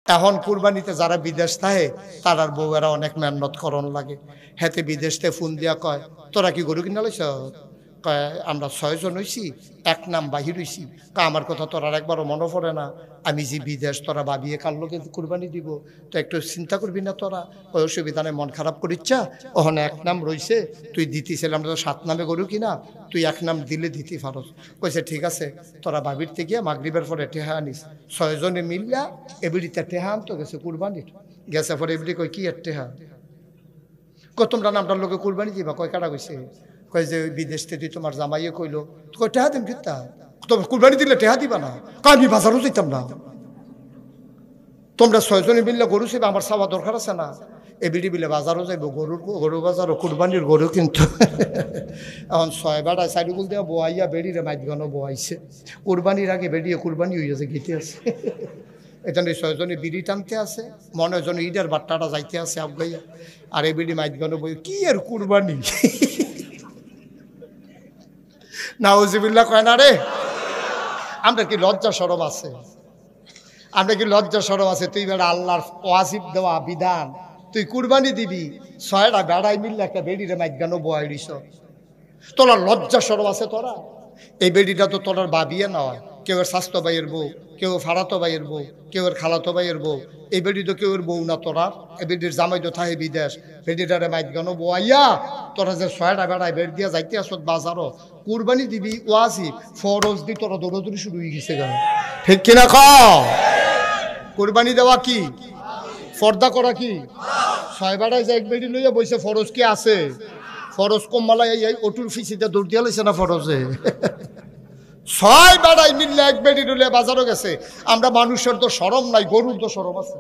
এখন কুরবানিতে যারা বিদেশ থাকে তারার বউয়েরা অনেক মেহনত করন লাগে। হেতে বিদেশতে ফোন দিয়া কয় তোরা কি গরু কিনা লইছ? কয় আমরা 6 জন হইছি, এক নাম বাহির হইছি। আমার কথা তোরার একবারও মনে পড়ে না? আমি যে বিদেশ তোরা ভাবিয়ে কার লোকে কুরবানি দিব, তো একটু চিন্তা করবি না তোরা? ওই অসুবিধা নেই, মন খারাপ করিচ্ছা ওখানে এক নাম রইছে, তুই দিতেছিলাম তো 7 নামে গরু কিনা, তুই এক নাম দিলে দিতে পারস। কইছে ঠিক আছে, তোরা ভাবির থেকে মাগরিবের পরে টেহা আনিস। 6 জনে মিললা এবিড়িতে টেহা আনতো গেছে কুরবানির। গেছে পরে এবিড়ি কয় কি এর টেহা? কয় তোমরা নামটার লোকে কুরবানি দিবা? কয় কাটা কইছে? কয় যে বিদেশ থেকে তোমার জামাইয়ে কইলো। কয় টেহা দিম কিতা? তোমরা কুরবানি দিলে টেহা দিবা না? কয় আমি বাজারও যেতাম না। তোমরা 6 জনে মিললে গরু ছিল, আমার চাওয়া দরকার আছে না? এবিডি বিলে বাজারও যাইব, গরু বাজারও কুরবানির গরু কিন্তু এখন 6 বেড়ায় সাইডুকুল দেওয়া বোয়াইয়া বেড়িরে মাইদগানো বোয়াইছে। কুরবানির আগে বেড়িয়ে কুরবানি হইয়াছে গীতে আছে। এখানে 6 জনে বিড়ি টানতে আছে, মনে হয় ঈদের বাট্টাটা যাইতে আছে আবগাইয়া। আর এই বিড়ি মাইদগানো বই কি এর কুরবানি নাউজুবিল্লাহ কয় না রে। আমরা কি লজ্জা শরম আছে? আমরা কি লজ্জা শরম আছে? তুই বেড়া আল্লাহর ওয়াজিব দেওয়া বিধান, তুই কুরবানি দিবি, 6টা বেড়াই মিললে একটা বেড়িরে মাইদগানো বয়াই দিছ। তোরা লজ্জা শরম আছে তোরা? এই বেড়িটা তো তোরার ভাবিয়ে নেওয়া। কেউ এর স্বাস্থ্য ভাইয়ের বউ, কেউ ফাড়াতো ভাইয়ের বউ, কেউ এর খালাতো ভাইয়ের বউ। এই বেড়ি তো কেউ এর বউ না তোরা। এই বেডির জামাই তো থাকে বিদেশ, বেডিটারে মাইদগানো বয়াইয়া তোরা যে 6টা বেড়ায় বেড় দিয়া যাইতে আসত বাজারও। কুরবানি দিবি ওয়াজিব, ফরজ দি তোরা দৌড়দৌড়ি শুরু হয়ে গেছে গা। ঠিক কিনা কও? কুরবানি দেওয়া কি? ফর্দা করা কি? 6 বেড়ায় যে এক বেড়ি লইয়া বইছে, ফরজ কি আছে? ফরজ কমমালাই এই অটুর ফিসিতে দৌড় দিয়া লইছে না ফরজে? 6 বেড়ায় মিললে এক বেড়ি লইয়া বাজারও গেছে। আমরা মানুষের তো শরম নাই, গরুর তো শরম আছে।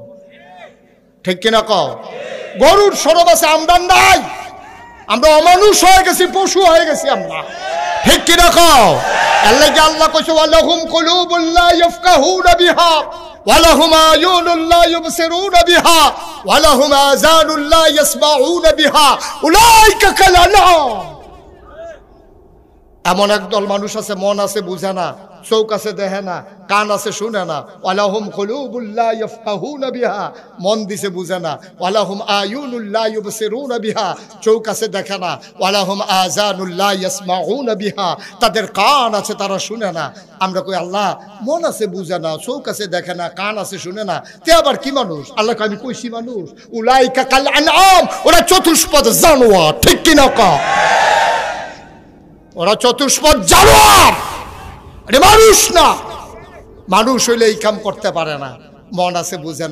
ঠিক কিনা কও? গরুর শরম আছে, আমরা নাই। আমরা অমানুষ হয়ে গেছি, পশু হয়ে গেছি আমরা। ঠিক কিনা কও? আল্লাহ কইছে ওয়ালাহুম কুলুবুল লা ইয়াফকাহুনা বিহা ওয়ালাহুম আয়ুনুল লা ইউবসিরুনা বিহা ওয়ালাহুম আযানুল লা ইয়াসমাউনা বিহা উলাইকা কাল আনআম। এমন একদল মানুষ আছে, মন আছে বুঝে না, চোখ আছে দেখে না, কান আছে শুনে না। ওয়ালাহুম কুলুবুল লা ইয়াফকাহুনা বিহা, মন দিছে বুঝে না। ওয়ালাহুম আয়ুনুল লা ইউবসিরুনা বিহা, চোখ আছে দেখে না। ওয়ালাহুম আযানুল লা ইয়াসমাউনা বিহা, তাদের কান আছে তারা শুনে না। আমরা কই আল্লাহ মন আছে বুঝে না, চোখ আছে দেখে না, কান আছে শুনে না, তে আবার কি মানুষ? আল্লাহ আমি কইছি মানুষ। উলাইকা কাল আনআম, ওরা চতুষ্পদ জানোয়ার। ঠিক কিনা কও? ওরা চতুষ্পদ জানোয়ার, মানুষ না। মানুষ হইলে এই কাম করতে পারে না, মন আছে বুঝে না।